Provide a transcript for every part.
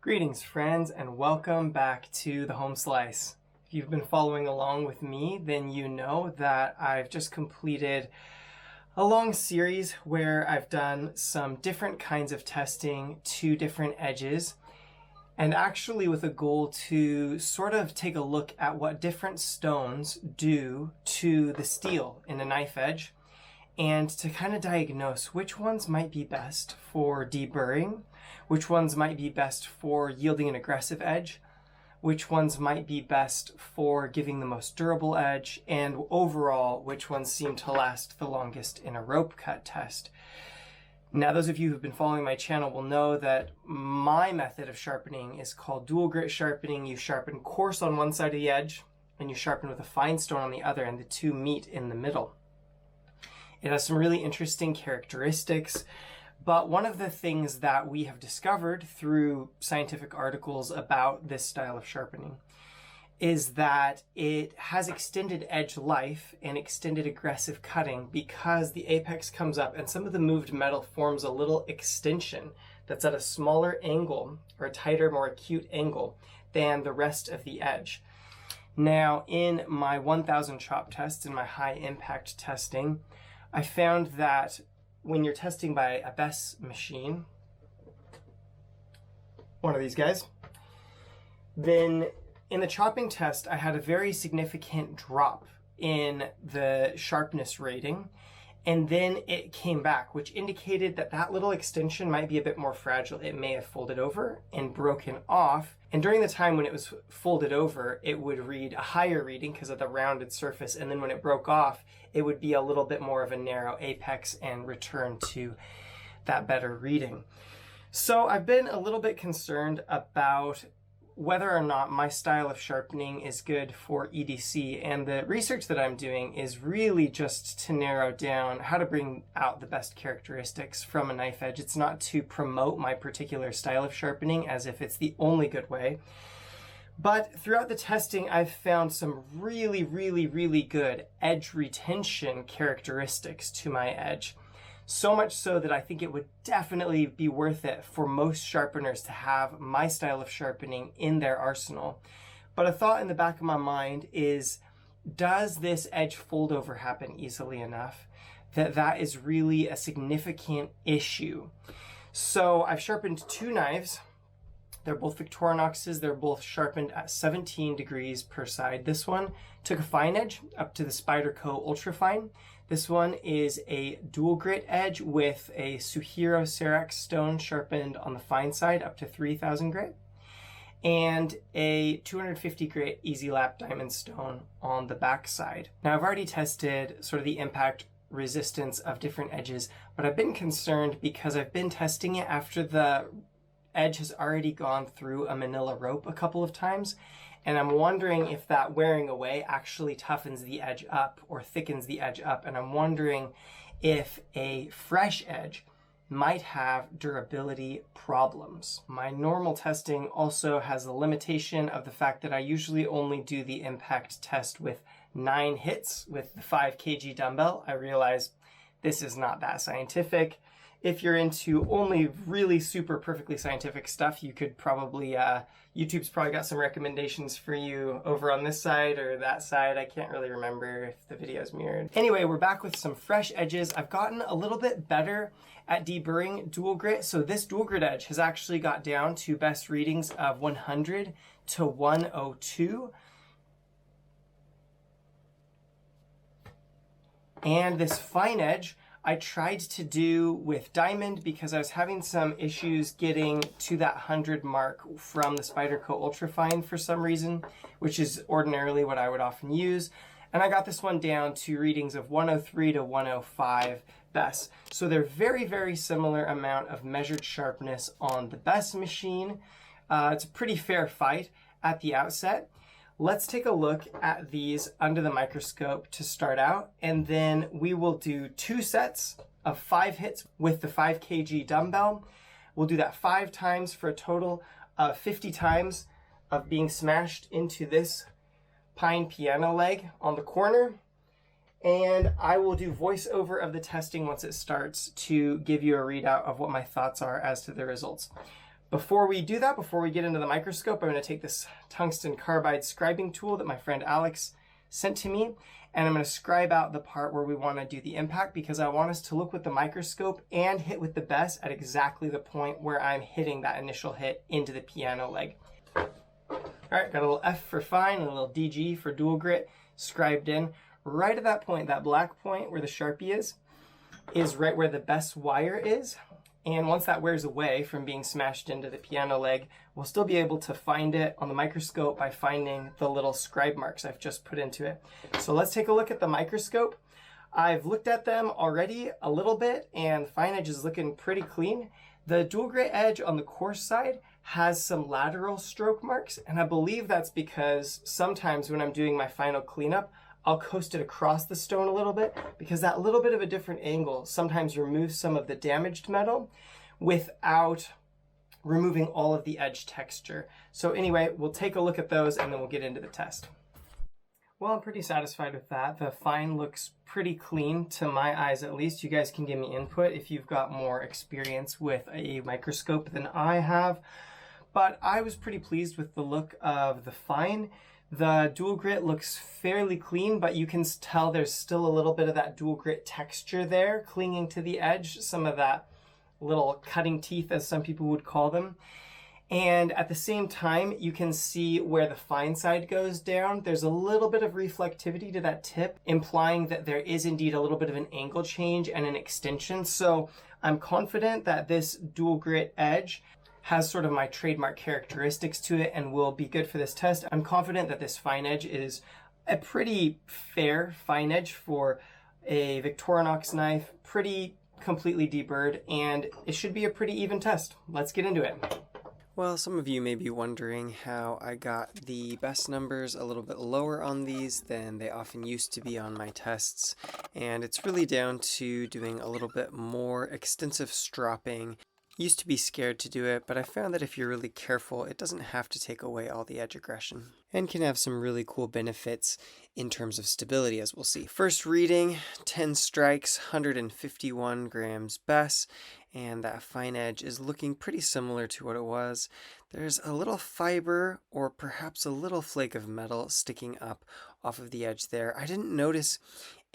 Greetings friends and welcome back to the Home Slice. If you've been following along with me, then you know that I've just completed a long series where I've done some different kinds of testing to different edges, and actually with a goal to sort of take a look at what different stones do to the steel in a knife edge, and to kind of diagnose which ones might be best for deburring, which ones might be best for yielding an aggressive edge, which ones might be best for giving the most durable edge, and overall, which ones seem to last the longest in a rope cut test. Now, those of you who've been following my channel will know that my method of sharpening is called dual grit sharpening. You sharpen coarse on one side of the edge, and you sharpen with a fine stone on the other, and the two meet in the middle. It has some really interesting characteristics, but one of the things that we have discovered through scientific articles about this style of sharpening is that it has extended edge life and extended aggressive cutting because the apex comes up and some of the moved metal forms a little extension that's at a smaller angle or a tighter, more acute angle than the rest of the edge. Now, in my 1000 chop tests, in my high impact testing, I found that when you're testing by a BESS machine, one of these guys, then in the chopping test, I had a very significant drop in the sharpness rating, and then it came back, which indicated that that little extension might be a bit more fragile. It may have folded over and broken off. And during the time when it was folded over, it would read a higher reading because of the rounded surface. And then when it broke off, it would be a little bit more of a narrow apex and return to that better reading. So I've been a little bit concerned about whether or not my style of sharpening is good for EDC, and the research that I'm doing is really just to narrow down how to bring out the best characteristics from a knife edge. It's not to promote my particular style of sharpening as if it's the only good way, but throughout the testing I've found some really good edge retention characteristics to my edge. So much so that I think it would definitely be worth it for most sharpeners to have my style of sharpening in their arsenal. But a thought in the back of my mind is, does this edge fold over happen easily enough that is really a significant issue? So I've sharpened two knives. They're both Victorinoxes. They're both sharpened at 17 degrees per side. This one took a fine edge up to the Spyderco Ultra Fine. This one is a dual grit edge with a Suhiro Serac stone sharpened on the fine side up to 3000 grit, and a 250 grit Easy Lap diamond stone on the back side. Now, I've already tested sort of the impact resistance of different edges, but I've been concerned because I've been testing it after the edge has already gone through a manila rope a couple of times, and I'm wondering if that wearing away actually toughens the edge up or thickens the edge up, and I'm wondering if a fresh edge might have durability problems. My normal testing also has the limitation of the fact that I usually only do the impact test with 9 hits with the 5 kg dumbbell. I realize this is not that scientific. If you're into only really super perfectly scientific stuff, you could probably, YouTube's probably got some recommendations for you over on this side or that side. I can't really remember if the video's mirrored. Anyway, we're back with some fresh edges. I've gotten a little bit better at deburring dual grit. So this dual grit edge has actually got down to best readings of 100 to 102. And this fine edge, I tried to do with diamond because I was having some issues getting to that 100 mark from the Spyderco Ultra Fine for some reason, which is ordinarily what I would often use. And I got this one down to readings of 103 to 105 BESS. So they're very similar amount of measured sharpness on the BESS machine. It's a pretty fair fight at the outset. Let's take a look at these under the microscope to start out, and then we will do 2 sets of 5 hits with the 5 kg dumbbell. We'll do that 5 times for a total of 50 times of being smashed into this pine piano leg on the corner. And I will do voiceover of the testing once it starts to give you a readout of what my thoughts are as to the results. Before we do that, before we get into the microscope, I'm going to take this tungsten carbide scribing tool that my friend Alex sent to me, and I'm going to scribe out the part where we want to do the impact, because I want us to look with the microscope and hit with the best at exactly the point where I'm hitting that initial hit into the piano leg. All right, got a little F for fine and a little DG for dual grit scribed in. Right at that point, that black point where the Sharpie is right where the best wire is. And once that wears away from being smashed into the piano leg, we'll still be able to find it on the microscope by finding the little scribe marks I've just put into it. So let's take a look at the microscope. I've looked at them already a little bit, and fine edge is looking pretty clean. The dual grit edge on the coarse side has some lateral stroke marks, and I believe that's because sometimes when I'm doing my final cleanup, I'll coast it across the stone a little bit, because that little bit of a different angle sometimes removes some of the damaged metal without removing all of the edge texture. So anyway, we'll take a look at those and then we'll get into the test. Well, I'm pretty satisfied with that. The fine looks pretty clean to my eyes, at least. You guys can give me input if you've got more experience with a microscope than I have. But I was pretty pleased with the look of the fine. The dual grit looks fairly clean, but you can tell there's still a little bit of that dual grit texture there clinging to the edge, some of that little cutting teeth, as some people would call them. And at the same time, you can see where the fine side goes down. There's a little bit of reflectivity to that tip, implying that there is indeed a little bit of an angle change and an extension. So I'm confident that this dual grit edge has sort of my trademark characteristics to it and will be good for this test. I'm confident that this fine edge is a pretty fair fine edge for a Victorinox knife, pretty completely deburred, and it should be a pretty even test. Let's get into it. Well, some of you may be wondering how I got the best numbers a little bit lower on these than they often used to be on my tests, and it's really down to doing a little bit more extensive stropping. Used to be scared to do it, but I found that if you're really careful, it doesn't have to take away all the edge aggression, and can have some really cool benefits in terms of stability, as we'll see. First reading, 10 strikes, 151 grams best, and that fine edge is looking pretty similar to what it was. There's a little fiber or perhaps a little flake of metal sticking up off of the edge there. I didn't notice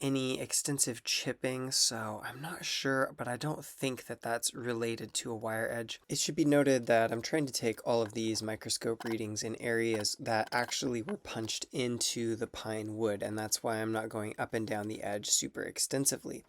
any extensive chipping, so I'm not sure, but I don't think that that's related to a wire edge. It should be noted that I'm trying to take all of these microscope readings in areas that actually were punched into the pine wood, and that's why I'm not going up and down the edge super extensively.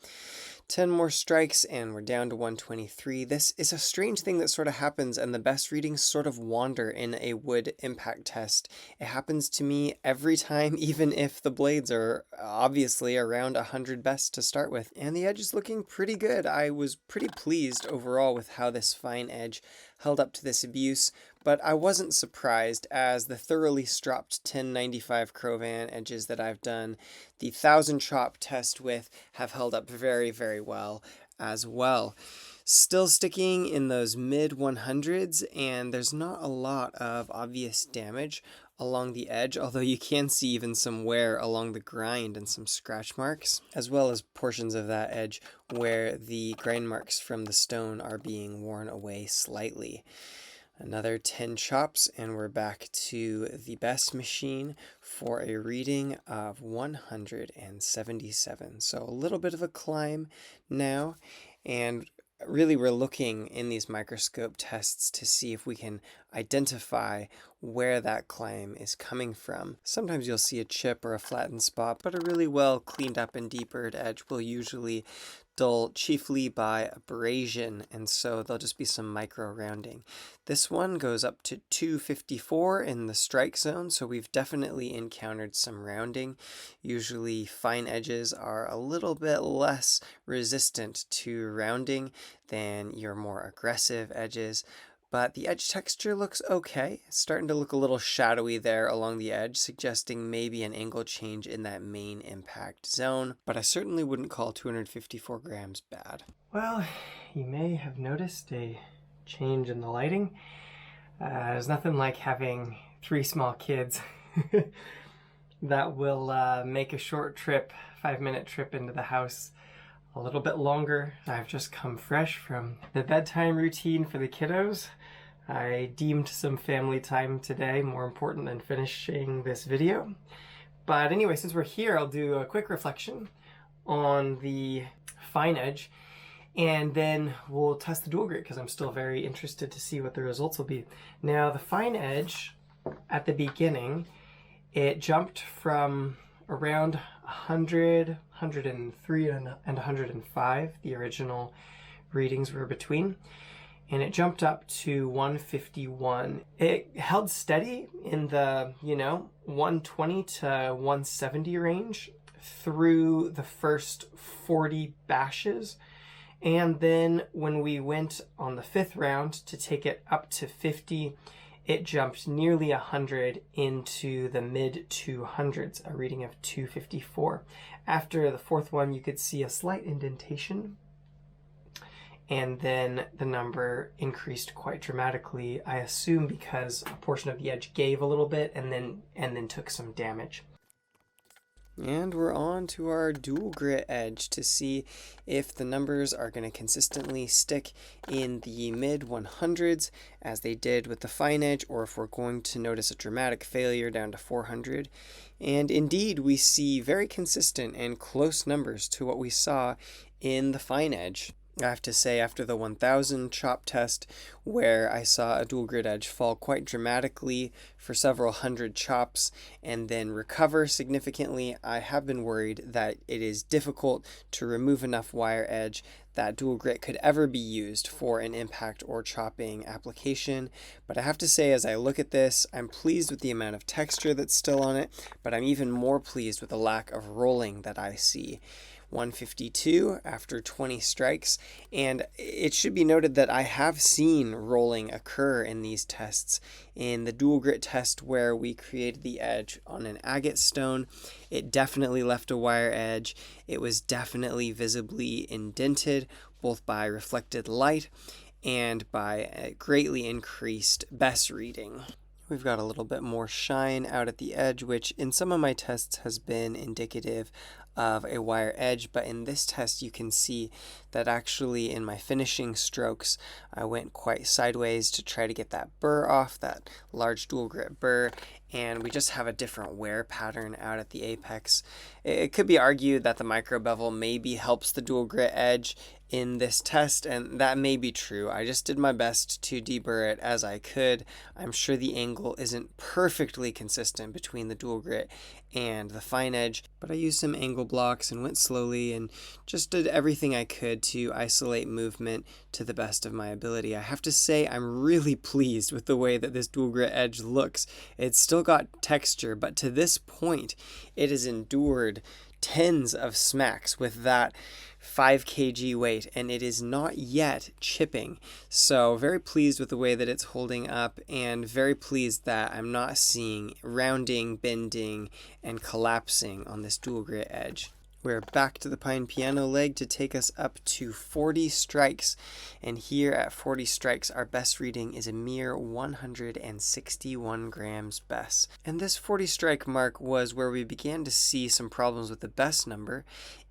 10 more strikes and we're down to 123. This is a strange thing that sort of happens, and the best readings sort of wander in a wood impact test. It happens to me every time, even if the blades are obviously around 100 best to start with. And the edge is looking pretty good. I was pretty pleased overall with how this fine edge held up to this abuse, but I wasn't surprised, as the thoroughly stropped 1095 Crovan edges that I've done the 1000 chop test with have held up very, very well as well. Still sticking in those mid 100s, and there's not a lot of obvious damage along the edge, although you can see even some wear along the grind and some scratch marks, as well as portions of that edge where the grind marks from the stone are being worn away slightly. Another 10 chops and we're back to the best machine for a reading of 177. So a little bit of a climb now, and really we're looking in these microscope tests to see if we can identify where that climb is coming from. Sometimes you'll see a chip or a flattened spot, but a really well cleaned up and deburred edge will usually dull chiefly by abrasion, and so there'll just be some micro rounding. This one goes up to 254 in the strike zone, so we've definitely encountered some rounding. Usually fine edges are a little bit less resistant to rounding than your more aggressive edges, but the edge texture looks okay. It's starting to look a little shadowy there along the edge, suggesting maybe an angle change in that main impact zone, but I certainly wouldn't call 254 grams bad. Well, you may have noticed a change in the lighting. There's nothing like having 3 small kids that will make a short trip, 5-minute trip into the house a little bit longer. I've just come fresh from the bedtime routine for the kiddos. I deemed some family time today more important than finishing this video. But anyway, since we're here, I'll do a quick reflection on the fine edge, and then we'll test the dual grit because I'm still very interested to see what the results will be. Now, the fine edge at the beginning, it jumped from around 100, 103, and 105. The original readings were between. And it jumped up to 151. It held steady in the, 120 to 170 range through the first 40 bashes. And then when we went on the 5th round to take it up to 50, it jumped nearly 100 into the mid 200s, a reading of 254. After the 4th one, you could see a slight indentation, and then the number increased quite dramatically, I assume because a portion of the edge gave a little bit and then took some damage. And we're on to our dual grit edge to see if the numbers are going to consistently stick in the mid 100s as they did with the fine edge, or if we're going to notice a dramatic failure down to 400. And indeed, we see very consistent and close numbers to what we saw in the fine edge. I have to say, after the 1000 chop test, where I saw a dual grit edge fall quite dramatically for several hundred chops and then recover significantly, I have been worried that it is difficult to remove enough wire edge that dual grit could ever be used for an impact or chopping application. But I have to say, as I look at this, I'm pleased with the amount of texture that's still on it, but I'm even more pleased with the lack of rolling that I see. 152 after 20 strikes, and it should be noted that I have seen rolling occur in these tests. In the dual grit test where we created the edge on an agate stone, it definitely left a wire edge. It was definitely visibly indented, both by reflected light and by a greatly increased best reading. We've got a little bit more shine out at the edge, which in some of my tests has been indicative of a wire edge, but in this test you can see that actually in my finishing strokes I went quite sideways to try to get that burr off, that large dual grit burr, and we just have a different wear pattern out at the apex. It could be argued that the micro bevel maybe helps the dual grit edge in this test, and that may be true. I just did my best to deburr it as I could. I'm sure the angle isn't perfectly consistent between the dual grit and the fine edge, but I used some angle blocks and went slowly and just did everything I could to isolate movement to the best of my ability. I have to say I'm really pleased with the way that this dual grit edge looks. It's still got texture, but to this point it has endured tens of smacks with that 5 kg weight, and it is not yet chipping. So very pleased with the way that it's holding up, and very pleased that I'm not seeing rounding, bending, and collapsing on this dual grit edge. We're back to the pine piano leg to take us up to 40 strikes, and here at 40 strikes our best reading is a mere 161 grams best. And this 40 strike mark was where we began to see some problems with the best number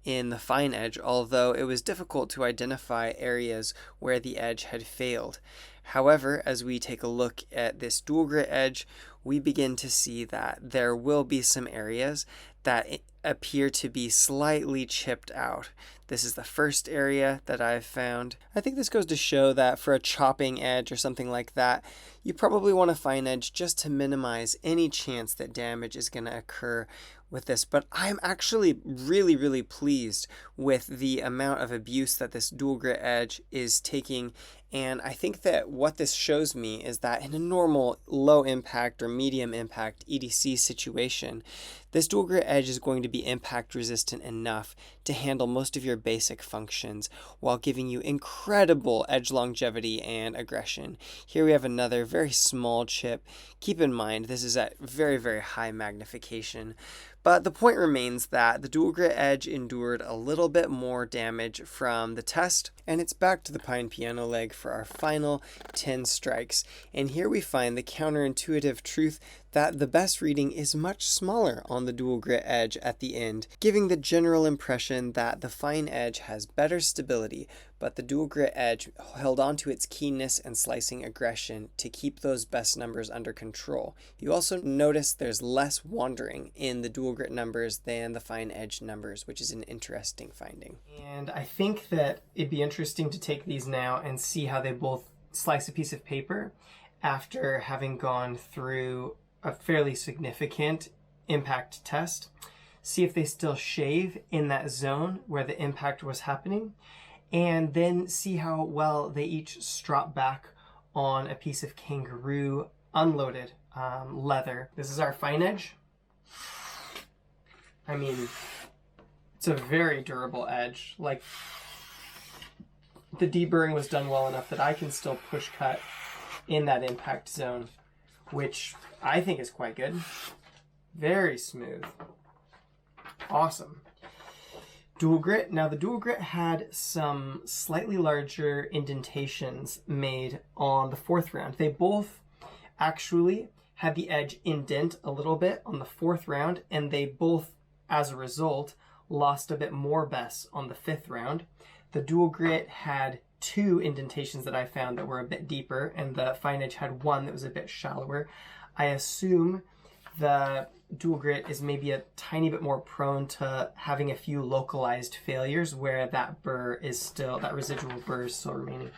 in the fine edge, although it was difficult to identify areas where the edge had failed. However, as we take a look at this dual grit edge, we begin to see that there will be some areas that appear to be slightly chipped out. This is the first area that I've found. I think this goes to show that for a chopping edge or something like that, you probably want a fine edge just to minimize any chance that damage is going to occur with this. But I'm actually really pleased with the amount of abuse that this dual grit edge is taking, and I think that what this shows me is that in a normal low impact or medium impact EDC situation, this dual grit edge is going to be impact resistant enough to handle most of your basic functions while giving you incredible edge longevity and aggression. Here we have another very small chip. Keep in mind this is at very high magnification. But the point remains that the dual grit edge endured a little bit more damage from the test, and it's back to the pine piano leg for our final 10 strikes. And here we find the counterintuitive truth that the best reading is much smaller on the dual grit edge at the end, giving the general impression that the fine edge has better stability, but the dual grit edge held on to its keenness and slicing aggression to keep those best numbers under control. You also notice there's less wandering in the dual grit numbers than the fine edge numbers, which is an interesting finding. And I think that it'd be interesting to take these now and see how they both slice a piece of paper after having gone through a fairly significant impact test. See if they still shave in that zone where the impact was happening, and then see how well they each strop back on a piece of kangaroo unloaded leather. This is our fine edge. I mean, it's a very durable edge. Like, the deburring was done well enough that I can still push cut in that impact zone, which I think is quite good. Very smooth. Awesome. Dual grit. Now the dual grit had some slightly larger indentations made on the fourth round. They both actually had the edge indent a little bit on the fourth round, and they both, as a result, lost a bit more bess on the fifth round. The dual grit had 2 indentations that I found that were a bit deeper, and the fine edge had 1 that was a bit shallower. I assume the dual grit is maybe a tiny bit more prone to having a few localized failures where that burr is still, that residual burr is still remaining.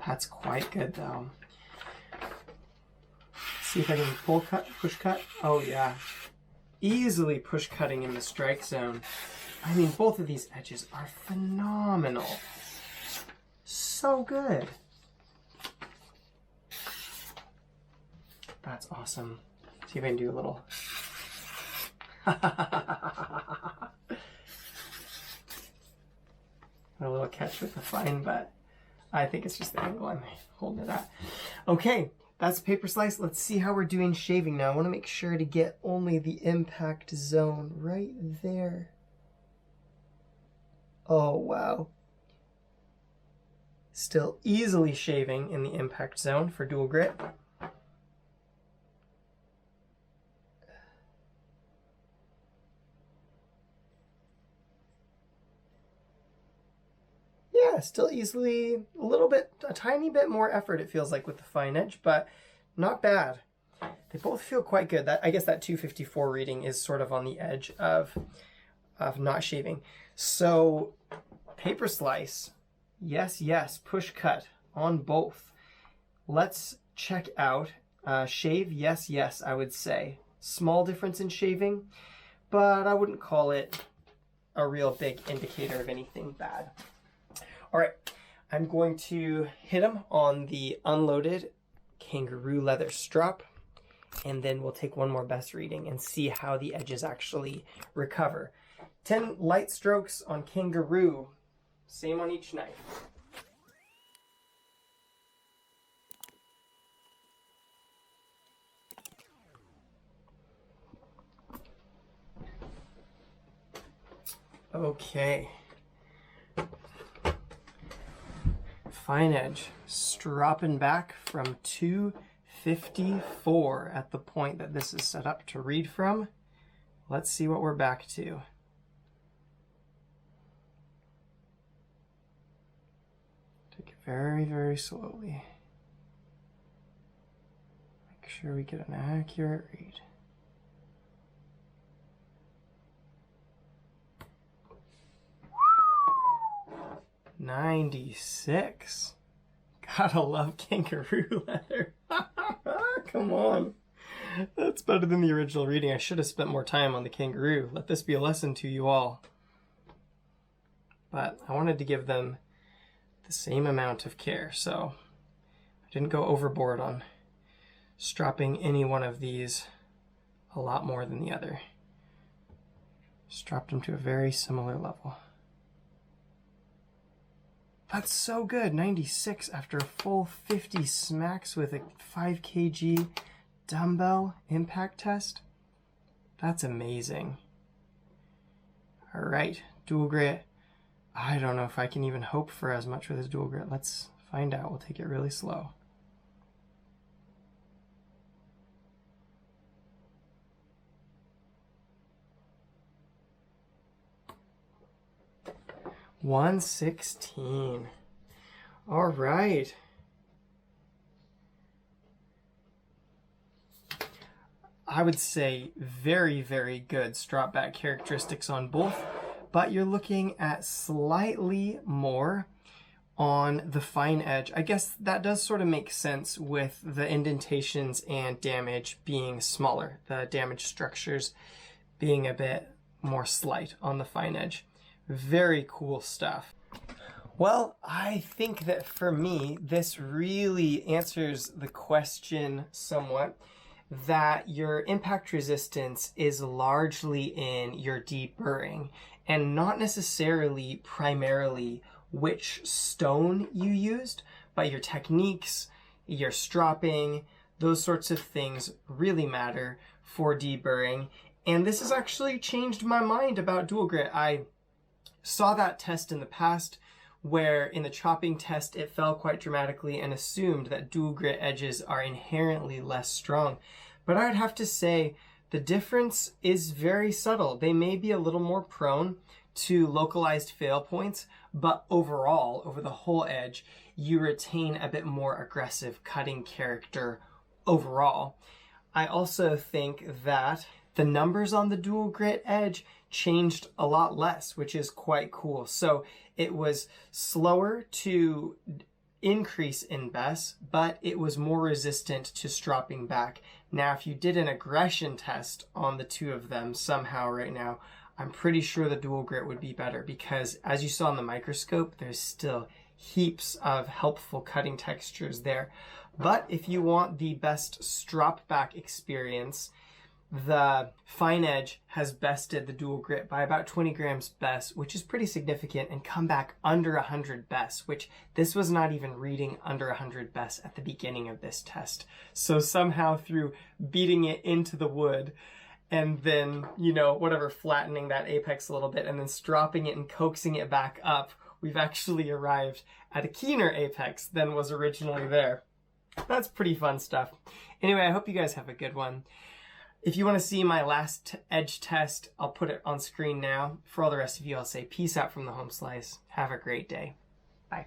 That's quite good though. See if I can pull cut, push cut. Oh yeah. Easily push cutting in the strike zone. I mean, both of these edges are phenomenal. So good. That's awesome. See if I can do a little. A little catch with the fine, but I think it's just the angle I'm holding it at. Okay, that's paper slice. Let's see how we're doing shaving now. I want to make sure to get only the impact zone right there. Oh, wow. Still easily shaving in the impact zone for dual grit. Yeah, still easily, a tiny bit more effort it feels like with the fine edge, but not bad. They both feel quite good. I guess that 254 reading is sort of on the edge of not shaving. So paper slice, yes, push cut on both. Let's check out shave, yes, I would say. Small difference in shaving, but I wouldn't call it a real big indicator of anything bad. All right, I'm going to hit them on the unloaded kangaroo leather strop, and then we'll take one more best reading and see how the edges actually recover. 10 light strokes on kangaroo, same on each knife. Okay. Fine edge, stropping back from 254 at the point that this is set up to read from. Let's see what we're back to. Take it very, very slowly. Make sure we get an accurate read. $96. Gotta love kangaroo leather. Come on. That's better than the original reading. I should have spent more time on the kangaroo. Let this be a lesson to you all. But I wanted to give them the same amount of care, so I didn't go overboard on stropping any one of these a lot more than the other. Stropped them to a very similar level. That's so good. 96 after a full 50 smacks with a 5 kg dumbbell impact test. That's amazing. All right, dual grit. I don't know if I can even hope for as much with this dual grit. Let's find out. We'll take it really slow. 116. All right. I would say very, very good strop back characteristics on both, but you're looking at slightly more on the fine edge. I guess that does sort of make sense with the indentations and damage being smaller, the damage structures being a bit more slight on the fine edge. Very cool stuff. Well, I think that for me, this really answers the question somewhat, that your impact resistance is largely in your deburring and not necessarily primarily which stone you used, but your techniques, your stropping, those sorts of things really matter for deburring. And this has actually changed my mind about dual grit. I saw that test in the past where in the chopping test it fell quite dramatically and assumed that dual grit edges are inherently less strong. But I would have to say the difference is very subtle. They may be a little more prone to localized fail points, but overall, over the whole edge, you retain a bit more aggressive cutting character overall. I also think that the numbers on the dual grit edge changed a lot less, which is quite cool. So it was slower to increase in BESS, but it was more resistant to stropping back. Now, if you did an aggression test on the two of them somehow right now, I'm pretty sure the dual grit would be better because as you saw in the microscope, there's still heaps of helpful cutting textures there. But if you want the best strop back experience, the fine edge has bested the dual grit by about 20 grams BESS, which is pretty significant, and come back under 100 BESS, which this was not even reading under 100 BESS at the beginning of this test. So somehow through beating it into the wood and then, flattening that apex a little bit and then stropping it and coaxing it back up, we've actually arrived at a keener apex than was originally there. That's pretty fun stuff. Anyway, I hope you guys have a good one. If you want to see my last edge test, I'll put it on screen now. For all the rest of you, I'll say peace out from the home slice. Have a great day. Bye.